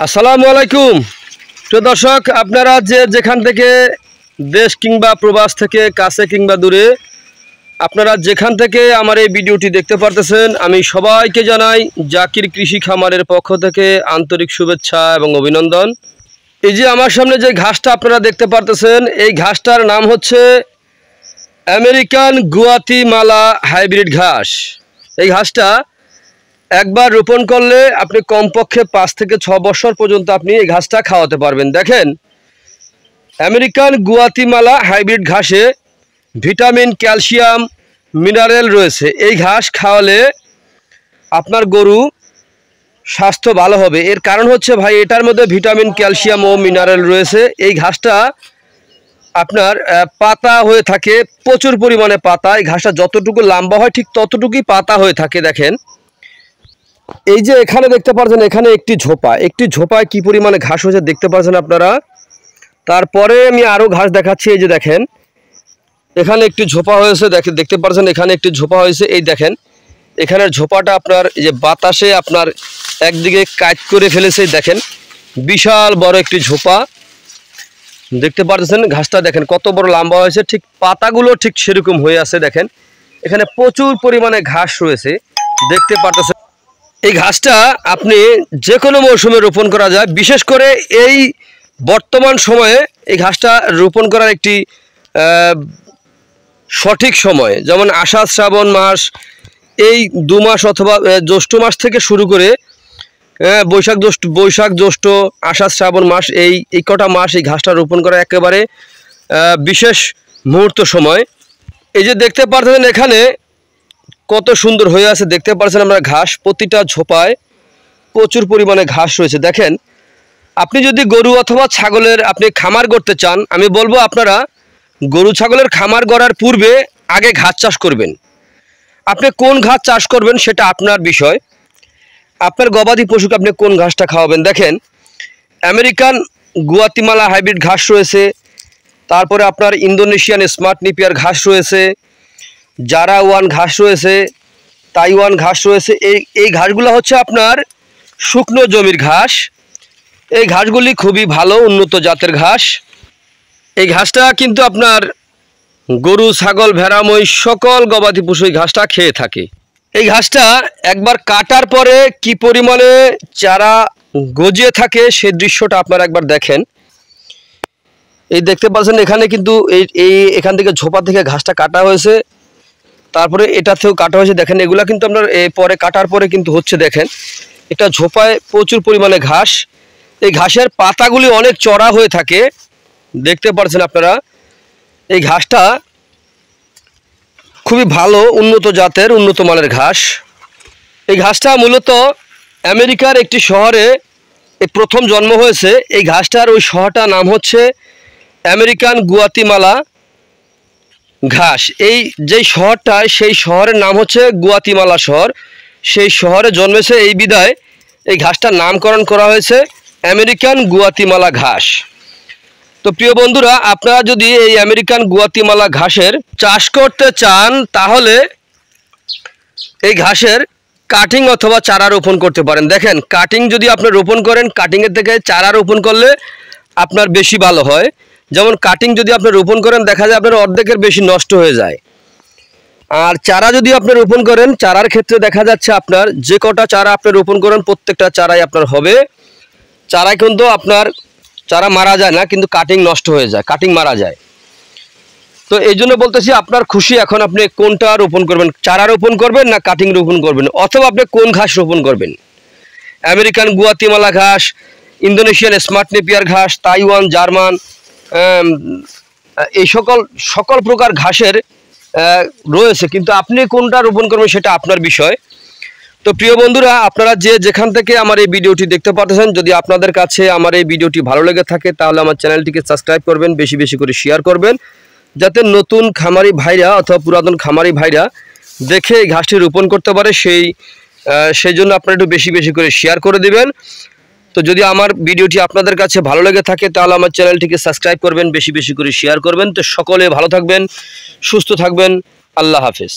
আসসালামু আলাইকুম প্রিয় দর্শক, আপনারা যেখান থেকে দেশ কিংবা প্রবাস থেকে কাছে কিংবা দূরে আপনারা যেখান থেকে আমার এই ভিডিওটি দেখতে পারতেছেন, আমি সবাইকে জানাই জাকির কৃষি খামারের পক্ষ থেকে আন্তরিক শুভেচ্ছা এবং অভিনন্দন। এই যে আমার সামনে যে ঘাসটা আপনারা দেখতে পারতেছেন, এই ঘাসটার নাম হচ্ছে আমেরিকান গুয়াতিমালা হাইব্রিড ঘাস। এই ঘাসটা একবার রোপণ করলে আপনি কমপক্ষে 5 থেকে 6 বছর পর্যন্ত আপনি এই ঘাসটা খাওয়াতে পারবেন। দেখেন, আমেরিকান গুয়াতিমালা হাইব্রিড ঘাসে ভিটামিন, ক্যালসিয়াম, মিনারেল রয়েছে। এই ঘাস খাওয়ালে আপনার গরু স্বাস্থ্য ভালো হবে। এর কারণ হচ্ছে ভাই, এটার মধ্যে ভিটামিন, ক্যালসিয়াম ও মিনারেল রয়েছে। এই ঘাসটা আপনার পাতা হয়ে থাকে, প্রচুর পরিমাণে পাতা। এই ঘাসটা যতটুকু লম্বা হয় ঠিক ততটুকুই পাতা হয়ে থাকে। দেখেন, এই যে এখানে দেখতে পাচ্ছেন, এখানে একটি ঝোপায় কি পরিমাণে ঘাস হয়েছে দেখতে পাচ্ছেন আপনারা। তারপরে আমি আরও ঘাস দেখাচ্ছি। এই যে দেখেন, এখানে একটি ঝোপা হয়েছে, দেখতে পাচ্ছেন এখানে একটি ঝোপা হয়েছে। এই দেখেন, এখানের ঝোপাটা আপনার এই যে বাতাসে আপনার একদিকে কাট করে ফেলেছে। দেখেন, বিশাল বড় একটি ঝোপা দেখতে পাচ্ছেন। ঘাসটা দেখেন কত বড় লম্বা হয়েছে, ঠিক পাতাগুলো ঠিক সেরকম হয়ে আছে। দেখেন, এখানে প্রচুর পরিমাণে ঘাস রয়েছে দেখতে পাচ্ছেন। এই ঘাসটা আপনি যে কোনো মৌসুমে রোপণ করা যায়। বিশেষ করে এই বর্তমান সময়ে এই ঘাসটা রোপণ করার একটি সঠিক সময়, যেমন আষাঢ় শ্রাবণ মাস, এই 2 মাস অথবা জ্যৈষ্ঠ মাস থেকে শুরু করে বৈশাখ জ্যৈষ্ঠ আষাঢ় শ্রাবণ মাস, এই কটা মাস এই ঘাসটা রোপণ করা একেবারে বিশেষ মুহূর্ত সময়। এই যে দেখতে পাচ্ছেন এখানে কত সুন্দর হয়ে আছে দেখতে পাচ্ছেন আমরা ঘাস। প্রতিটা ঝোপায় প্রচুর পরিমাণে ঘাস রয়েছে। দেখেন, আপনি যদি গরু অথবা ছাগলের আপনি খামার করতে চান, আমি বলবো আপনারা গরু ছাগলের খামার করার পূর্বে আগে ঘাস চাষ করবেন। আপনি কোন ঘাস চাষ করবেন সেটা আপনার বিষয়। আপনার গবাদি পশুকে আপনি কোন ঘাসটা খাওয়াবেন। দেখেন, আমেরিকান গুয়াতিমালা হাইব্রিড ঘাস রয়েছে, তারপরে আপনার ইন্দোনেশিয়ান স্মার্ট নেপিয়ার ঘাস রয়েছে, জারা ওয়ান ঘাস রয়েছে, তাইওয়ান ঘাস রয়েছে। এই ঘাসগুলো হচ্ছে আপনার শুকনো জমির ঘাস। এই ঘাসগুলি খুবই ভালো উন্নত জাতের ঘাস। এই ঘাসটা কিন্তু আপনার গরু, ছাগল, ভেড়া, মহিষ সকল গবাদি পশু এই ঘাসটা খেয়ে থাকে। এই ঘাসটা একবার কাটার পরে কি পরিমাণে চারা গজিয়ে থাকে সেই দৃশ্যটা আপনারা একবার দেখেন। এই দেখতে পাচ্ছেন এখানে কিন্তু এখান থেকে ঝোপা থেকে ঘাসটা কাটা হয়েছে, তারপরে এটাতেও কাটা হয়েছে। দেখেন, এগুলা কিন্তু আপনার পরে কাটার পরে কিন্তু হচ্ছে। দেখেন, এটা ঝোপায় প্রচুর পরিমাণে ঘাস। এই ঘাসের পাতাগুলি অনেক চড়া হয়ে থাকে দেখতে পাচ্ছেন আপনারা। এই ঘাসটা খুবই ভালো উন্নত জাতের, উন্নত মানের ঘাস। এই ঘাসটা মূলত আমেরিকার একটি শহরে প্রথম জন্ম হয়েছে। এই ঘাসটার ওই শহরটার নাম হচ্ছে আমেরিকান গুয়াতিমালা ঘাস। এই যেই শহরটা, সেই শহরের নাম হচ্ছে গুয়াতিমালা শহর। সেই শহরে জন্মেছে, এই বিধায় এই ঘাসটার নামকরণ করা হয়েছে আমেরিকান গুয়াতিমালা ঘাস। তো প্রিয় বন্ধুরা, আপনারা যদি এই আমেরিকান গুয়াতিমালা ঘাসের চাষ করতে চান, তাহলে এই ঘাসের কাটিং অথবা চারা রোপণ করতে পারেন। দেখেন, কাটিং যদি আপনি রোপণ করেন, কাটিংয়ের থেকে চারা রোপণ করলে আপনার বেশি ভালো হয়। যেমন কাটিং যদি আপনি রোপণ করেন, দেখা যায় আপনার অর্ধেকের বেশি নষ্ট হয়ে যায়। আর চারা যদি আপনি রোপণ করেন, চারার ক্ষেত্রে দেখা যাচ্ছে আপনার যে কটা চারা আপনি রোপণ করেন প্রত্যেকটা চারাই আপনার হবে। চারায় কিন্তু আপনার চারা মারা যায় না, কিন্তু কাটিং নষ্ট হয়ে যায়, কাটিং মারা যায়। তো এই জন্য বলতেছি, আপনার খুশি এখন আপনি কোনটা রোপণ করবেন, চারা রোপণ করবেন না কাটিং রোপণ করবেন, অথবা আপনি কোন ঘাস রোপণ করবেন। আমেরিকান গুয়াতিমালা ঘাস, ইন্দোনেশিয়ান স্মার্ট নেপিয়ার ঘাস, তাইওয়ান, জার্মান, এই সকল প্রকার ঘাসের রয়েছে, কিন্তু আপনি কোনটা রোপণ করবেন সেটা আপনার বিষয়। তো প্রিয় বন্ধুরা, আপনারা যেখান থেকে আমার এই ভিডিওটি দেখতে পাচ্ছেন, যদি আপনাদের কাছে আমার এই ভিডিওটি ভালো লেগে থাকে, তাহলে আমার চ্যানেলটিকে সাবস্ক্রাইব করবেন, বেশি বেশি করে শেয়ার করবেন, যাতে নতুন খামারি ভাইরা অথবা পুরাতন খামারি ভাইরা দেখে এই ঘাসটি রোপণ করতে পারে। সেই জন্য আপনারা একটু বেশি বেশি করে শেয়ার করে দিবেন। তো যদি আমার ভিডিওটি আপনাদের কাছে ভালো লেগে থাকে, তাহলে আমার চ্যানেলটিকে সাবস্ক্রাইব করবেন, বেশি বেশি করে শেয়ার করবেন। তো সকলে ভালো থাকবেন, সুস্থ থাকবেন। আল্লাহ হাফেজ।